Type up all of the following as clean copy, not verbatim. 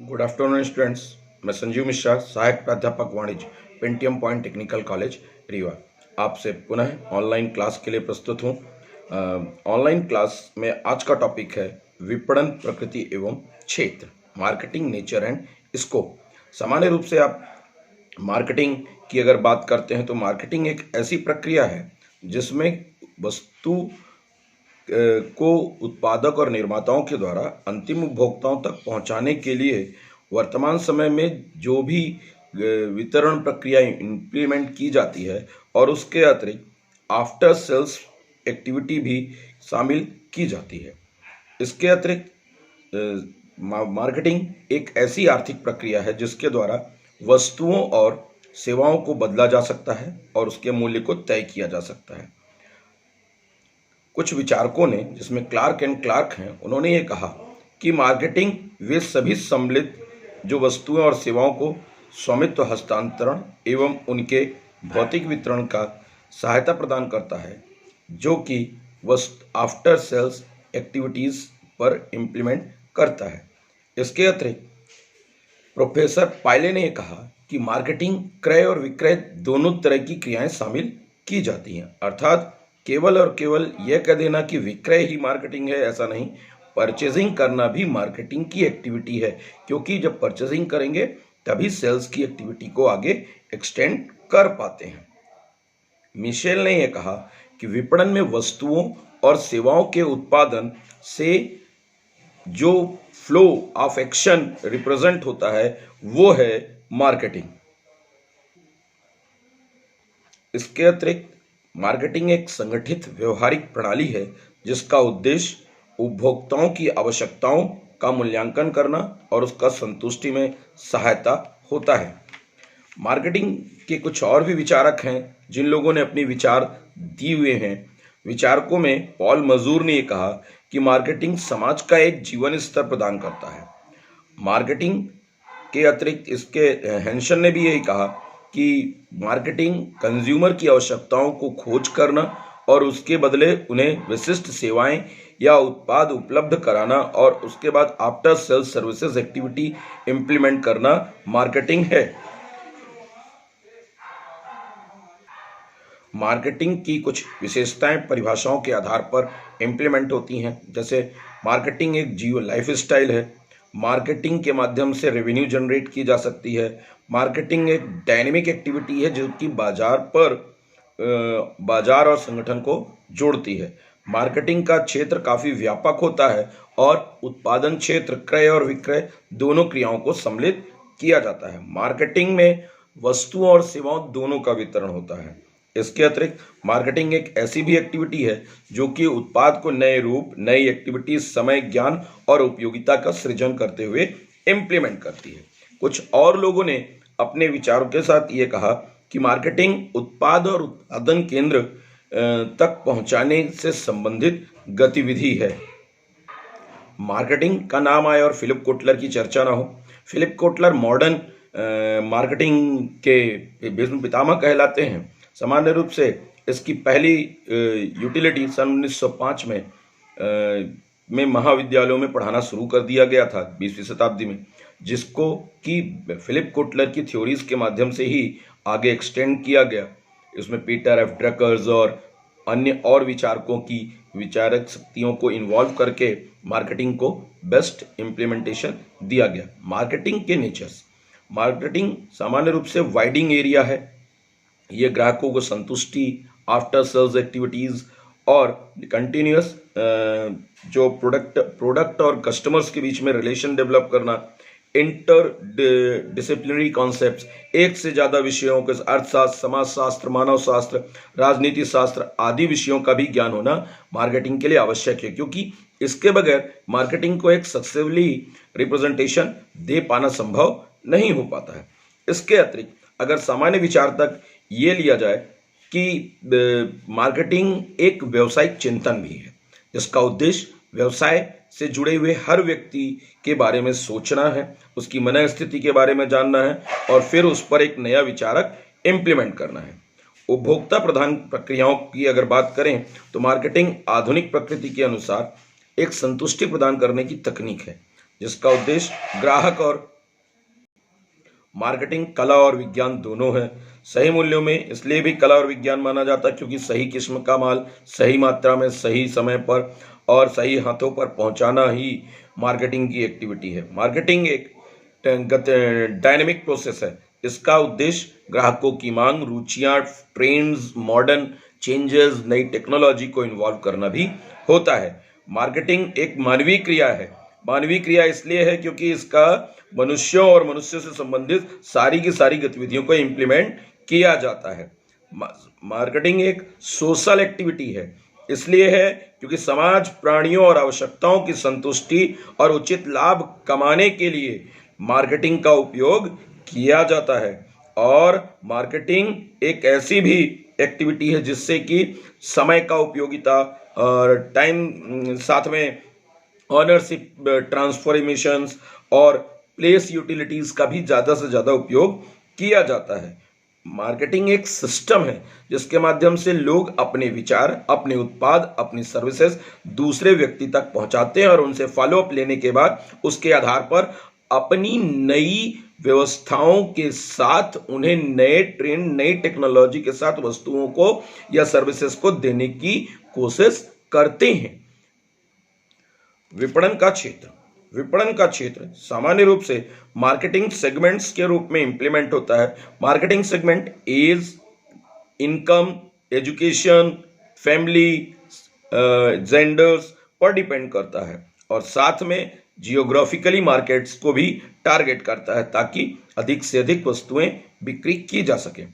Good afternoon students. मैं संजीव मिश्रा, सहायक प्राध्यापक वाणिज्य, Pentium point technical college Rewa, आपसे पुनः ऑनलाइन क्लास के लिए प्रस्तुत हूँ। ऑनलाइन क्लास में आज का टॉपिक है विपणन प्रकृति एवं क्षेत्र, मार्केटिंग नेचर एंड स्कोप। सामान्य रूप से आप मार्केटिंग की अगर बात करते हैं तो मार्केटिंग एक ऐसी प्रक्रिया है जिसमें वस्तु को उत्पादक और निर्माताओं के द्वारा अंतिम उपभोक्ताओं तक पहुंचाने के लिए वर्तमान समय में जो भी वितरण प्रक्रिया इम्प्लीमेंट की जाती है और उसके अतिरिक्त आफ्टर सेल्स एक्टिविटी भी शामिल की जाती है। इसके अतिरिक्त मार्केटिंग एक ऐसी आर्थिक प्रक्रिया है जिसके द्वारा वस्तुओं और सेवाओं को बदला जा सकता है और उसके मूल्य को तय किया जा सकता है। कुछ विचारकों ने, जिसमें क्लार्क एंड क्लार्क हैं, उन्होंने ये कहा कि मार्केटिंग वे सभी सम्मिलित जो वस्तुएं और सेवाओं को स्वामित्व हस्तांतरण एवं उनके भौतिक वितरण का सहायता प्रदान करता है जो कि आफ्टर सेल्स एक्टिविटीज़ पर इम्प्लीमेंट करता है। इसके अतिरिक्त प्रोफेसर पायले ने कहा कि मार्केटिंग क्रय और विक्रय दोनों तरह की क्रियाएं शामिल की जाती हैं, अर्थात केवल और केवल यह कह देना कि विक्रय ही मार्केटिंग है ऐसा नहीं, परचेजिंग करना भी मार्केटिंग की एक्टिविटी है, क्योंकि जब परचेजिंग करेंगे तभी सेल्स की एक्टिविटी को आगे एक्सटेंड कर पाते हैं। मिशेल ने यह कहा कि विपणन में वस्तुओं और सेवाओं के उत्पादन से जो फ्लो ऑफ एक्शन रिप्रेजेंट होता है वो है मार्केटिंग। इसके अतिरिक्त मार्केटिंग एक संगठित व्यवहारिक प्रणाली है जिसका उद्देश्य उपभोक्ताओं की आवश्यकताओं का मूल्यांकन करना और उसका संतुष्टि में सहायता होता है। मार्केटिंग के कुछ और भी विचारक हैं जिन लोगों ने अपनी विचार दिए हुए हैं। विचारकों में पॉल मजूर ने कहा कि मार्केटिंग समाज का एक जीवन स्तर प्रदान करता है। मार्केटिंग के अतिरिक्त इसके हेंशन ने भी यही कहा कि मार्केटिंग कंज्यूमर की आवश्यकताओं को खोज करना और उसके बदले उन्हें विशिष्ट सेवाएं या उत्पाद उपलब्ध कराना और उसके बाद after sales services activity implement करना मार्केटिंग है। मार्केटिंग की कुछ विशेषताएं परिभाषाओं के आधार पर इंप्लीमेंट होती हैं, जैसे मार्केटिंग एक जीवन लाइफ स्टाइल है, मार्केटिंग के माध्यम से रेवेन्यू जनरेट की जा सकती है, मार्केटिंग एक डायनेमिक एक्टिविटी है जो कि बाजार और संगठन को जोड़ती है, मार्केटिंग का क्षेत्र काफ़ी व्यापक होता है और उत्पादन क्षेत्र क्रय और विक्रय दोनों क्रियाओं को सम्मिलित किया जाता है। मार्केटिंग में वस्तुओं और सेवाओं दोनों का वितरण होता है। इसके अतिरिक्त मार्केटिंग एक ऐसी भी एक्टिविटी है जो कि उत्पाद को नए रूप, नई एक्टिविटी, समय, ज्ञान और उपयोगिता का सृजन करते हुए इम्प्लीमेंट करती है। कुछ और लोगों ने अपने विचारों के साथ ये कहा कि मार्केटिंग उत्पाद और उत्पादन केंद्र तक पहुंचाने से संबंधित गतिविधि है। मार्केटिंग का नाम आए और फिलिप कोटलर की चर्चा ना हो। फिलिप कोटलर मॉडर्न मार्केटिंग के भीष्म पितामह कहलाते हैं। सामान्य रूप से इसकी पहली यूटिलिटी सन 1905 में महाविद्यालयों में पढ़ाना शुरू कर दिया गया था 20वीं शताब्दी में, जिसको कि फिलिप कोटलर की थ्योरीज के माध्यम से ही आगे एक्सटेंड किया गया। इसमें पीटर एफ ड्रकर्स और अन्य और विचारकों की विचारक शक्तियों को इन्वॉल्व करके मार्केटिंग को बेस्ट इम्प्लीमेंटेशन दिया गया। मार्केटिंग के नेचर्स, मार्केटिंग सामान्य रूप से वाइडिंग एरिया है। ये ग्राहकों को संतुष्टि, आफ्टर सेल्स एक्टिविटीज़ और कंटिन्यूस जो प्रोडक्ट और कस्टमर्स के बीच में रिलेशन डेवलप करना, इंटर डिसिप्लिनरी कॉन्सेप्ट्स, एक से ज़्यादा विषयों के अर्थशास्त्र, समाजशास्त्र, मानव शास्त्र, राजनीति शास्त्र आदि विषयों का भी ज्ञान होना मार्केटिंग के लिए आवश्यक है, क्योंकि इसके बगैर मार्केटिंग को एक सक्सेसफुली रिप्रेजेंटेशन दे पाना संभव नहीं हो पाता है। इसके अतिरिक्त अगर सामान्य विचार तक ये लिया जाए कि मार्केटिंग एक व्यावसायिक चिंतन भी है जिसका उद्देश्य व्यवसाय से जुड़े हुए हर व्यक्ति के बारे में सोचना है, उसकी मनःस्थिति के बारे में जानना है और फिर उस पर एक नया विचारक इम्प्लीमेंट करना है। उपभोक्ता प्रधान प्रक्रियाओं की अगर बात करें तो मार्केटिंग आधुनिक प्रकृति के अनुसार एक संतुष्टि प्रदान करने की तकनीक है जिसका उद्देश्य ग्राहक और मार्केटिंग कला और विज्ञान दोनों है। सही मूल्यों में इसलिए भी कला और विज्ञान माना जाता है क्योंकि सही किस्म का माल सही मात्रा में सही समय पर और सही हाथों पर पहुंचाना ही मार्केटिंग की एक्टिविटी है। मार्केटिंग एक डायनेमिक प्रोसेस है। इसका उद्देश्य ग्राहकों की मांग, रुचियां, ट्रेंड्स, मॉडर्न चेंजेस, नई टेक्नोलॉजी को इन्वॉल्व करना भी होता है। मार्केटिंग एक मानवीय क्रिया है। मानवीय क्रिया इसलिए है क्योंकि इसका मनुष्यों और मनुष्य से संबंधित सारी की सारी गतिविधियों को इम्प्लीमेंट किया जाता है। मार्केटिंग एक सोशल एक्टिविटी है, इसलिए है क्योंकि समाज, प्राणियों और आवश्यकताओं की संतुष्टि और उचित लाभ कमाने के लिए मार्केटिंग का उपयोग किया जाता है। और मार्केटिंग एक ऐसी भी एक्टिविटी है जिससे कि समय का उपयोगिता और टाइम, साथ में ऑनरशिप ट्रांसफॉर्मेशंस और प्लेस यूटिलिटीज का भी ज़्यादा से ज़्यादा उपयोग किया जाता है। मार्केटिंग एक सिस्टम है जिसके माध्यम से लोग अपने विचार, अपने उत्पाद, अपनी सर्विसेज दूसरे व्यक्ति तक पहुंचाते हैं और उनसे फॉलो अप लेने के बाद उसके आधार पर अपनी नई व्यवस्थाओं के साथ उन्हें नए ट्रेंड, नई टेक्नोलॉजी के साथ वस्तुओं को या सर्विसेज को देने की कोशिश करते हैं। विपणन का क्षेत्र। विपणन का क्षेत्र सामान्य रूप से मार्केटिंग सेगमेंट्स के रूप में इंप्लीमेंट होता है। Marketing segment age, income, education, family, genders पर डिपेंड करता है और साथ में जियोग्राफिकली मार्केट्स को भी टारगेट करता है ताकि अधिक से अधिक वस्तुएं बिक्री की जा सके।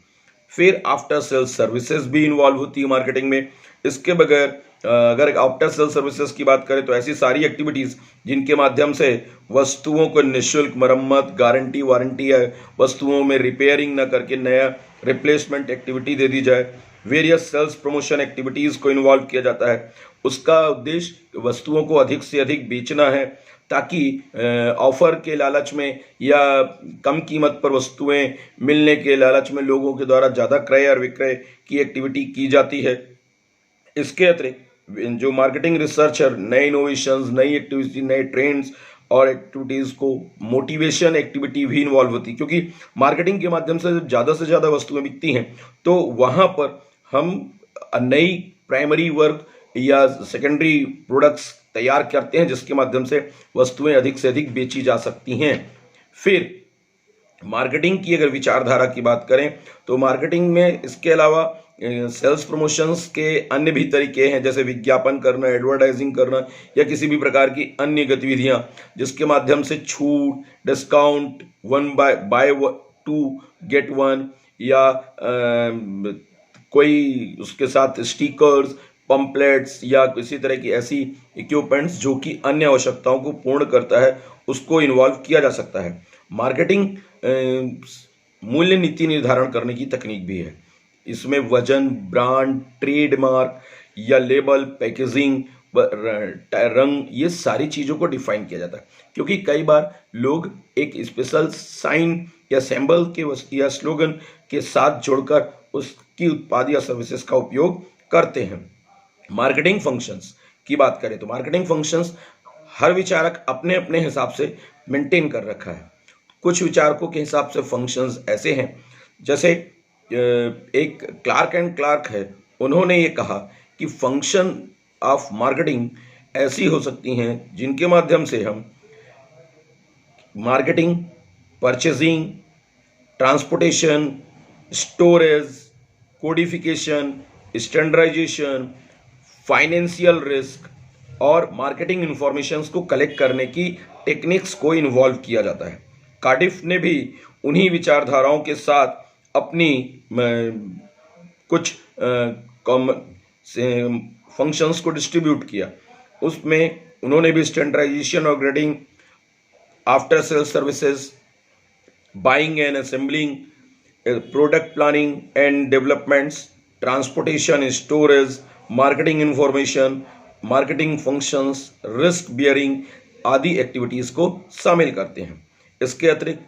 फिर आफ्टर सेल्स सर्विसेज भी इन्वॉल्व होती है मार्केटिंग में। इसके बगैर अगर आफ्टर सेल सर्विसेज की बात करें तो ऐसी सारी एक्टिविटीज जिनके माध्यम से वस्तुओं को निःशुल्क मरम्मत, गारंटी, वारंटी या वस्तुओं में रिपेयरिंग न करके नया रिप्लेसमेंट एक्टिविटी दे दी जाए। वेरियस सेल्स प्रमोशन एक्टिविटीज को इन्वॉल्व किया जाता है। उसका उद्देश्य वस्तुओं को अधिक से अधिक बेचना है ताकि ऑफर के लालच में या कम कीमत पर वस्तुएं मिलने के लालच में लोगों के द्वारा ज़्यादा क्रय और विक्रय की एक्टिविटी की जाती है। इसके अतिरिक्त जो मार्केटिंग रिसर्चर नए इनोवेशंस, नई एक्टिविटी, नए ट्रेंड्स और एक्टिविटीज़ को मोटिवेशन एक्टिविटी भी इन्वॉल्व होती है क्योंकि मार्केटिंग के माध्यम से जब से ज़्यादा वस्तुएं बिकती हैं तो वहाँ पर हम नई प्राइमरी वर्क या सेकेंडरी प्रोडक्ट्स तैयार करते हैं जिसके माध्यम से वस्तुएं अधिक से अधिक बेची जा सकती हैं। फिर मार्केटिंग की अगर विचारधारा की बात करें तो मार्केटिंग में इसके अलावा सेल्स प्रमोशंस के अन्य भी तरीके हैं जैसे विज्ञापन करना, एडवर्टाइजिंग करना या किसी भी प्रकार की अन्य गतिविधियां जिसके माध्यम से छूट, डिस्काउंट, बाय 2 गेट 1 या कोई उसके साथ स्टिकर्स, पंपलेट्स या किसी तरह की ऐसी इक्विपमेंट्स जो कि अन्य आवश्यकताओं को पूर्ण करता है उसको इन्वॉल्व किया जा सकता है। मार्केटिंग मूल्य नीति निर्धारण करने की तकनीक भी है। इसमें वजन, ब्रांड, ट्रेडमार्क या लेबल, पैकेजिंग, रंग, ये सारी चीज़ों को डिफाइन किया जाता है क्योंकि कई बार लोग एक स्पेशल साइन या सिंबल के या स्लोगन के साथ जोड़कर उसकी उत्पाद या सर्विसेज का उपयोग करते हैं। मार्केटिंग फंक्शंस की बात करें तो मार्केटिंग फंक्शंस हर विचारक अपने अपने हिसाब से मेंटेन कर रखा है। कुछ विचारकों के हिसाब से फंक्शंस ऐसे हैं जैसे एक क्लार्क एंड क्लार्क है, उन्होंने ये कहा कि फंक्शन ऑफ मार्केटिंग ऐसी हो सकती हैं जिनके माध्यम से हम marketing, purchasing, transportation, storage, codification, standardisation, financial risk और मार्केटिंग इंफॉर्मेशंस को कलेक्ट करने की टेक्निक्स को इन्वॉल्व किया जाता है। कार्डिफ ने भी उन्हीं विचारधाराओं के साथ अपनी कुछ फंक्शंस को डिस्ट्रीब्यूट किया। उसमें उन्होंने भी स्टैंडर्डाइजेशन और grading, after sale services, buying and assembling, product planning and developments, transportation, storage, marketing information, marketing functions, risk bearing आदि एक्टिविटीज़ को शामिल करते हैं। इसके अतिरिक्त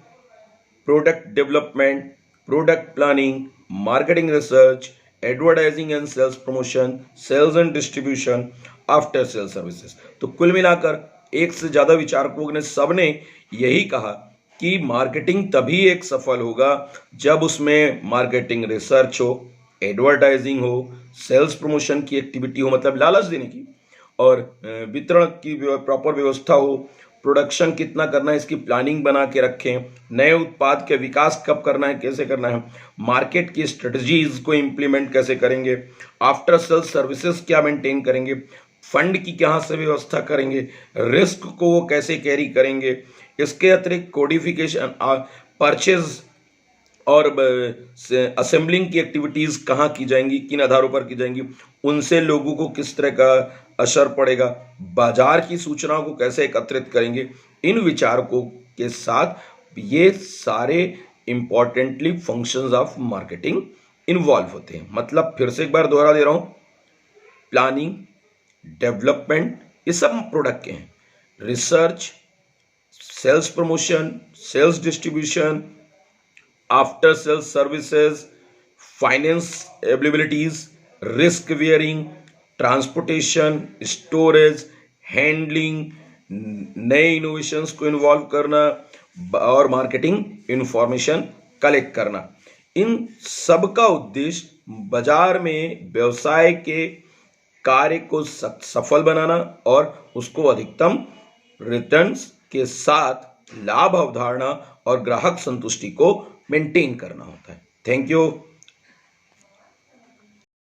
product development, product planning, marketing research, advertising and sales promotion, sales and distribution, after sale services. तो कुल मिलाकर एक से ज़्यादा विचारकों ने सबने यही कहा कि मार्केटिंग तभी एक सफल होगा जब उसमें मार्केटिंग रिसर्च हो, एडवर्टाइजिंग हो, सेल्स प्रमोशन की एक्टिविटी हो, मतलब लालच देने की, और वितरण की प्रॉपर व्यवस्था हो, प्रोडक्शन कितना करना है इसकी प्लानिंग बना के रखें, नए उत्पाद के विकास कब करना है, कैसे करना है, मार्केट की स्ट्रेटजीज को इम्प्लीमेंट कैसे करेंगे, आफ्टर सेल सर्विसेज क्या मेंटेन करेंगे, फंड की कहाँ से व्यवस्था करेंगे, रिस्क को वो कैसे कैरी करेंगे, इसके अतिरिक्त कोडिफिकेशन, परचेज और असेंबलिंग की एक्टिविटीज कहाँ की जाएंगी, किन आधारों पर की जाएंगी, उनसे लोगों को किस तरह का असर पड़ेगा, बाजार की सूचनाओं को कैसे एकत्रित करेंगे, इन विचारकों के साथ ये सारे importantly functions of marketing involve होते हैं। मतलब फिर से एक बार दोहरा दे रहा हूं, प्लानिंग, डेवलपमेंट, ये सब प्रोडक्ट के हैं, research, sales promotion, sales distribution, after sales services, finance abilities, risk bearing, transportation, storage, handling, नए इनोवेशंस को इन्वॉल्व करना और मार्केटिंग इंफॉर्मेशन कलेक्ट करना। इन सब का उद्देश्य बाजार में व्यवसाय के कार्य को सफल बनाना और उसको अधिकतम रिटर्न्स के साथ लाभ अवधारणा और ग्राहक संतुष्टि को मेंटेन करना होता है। Thank you.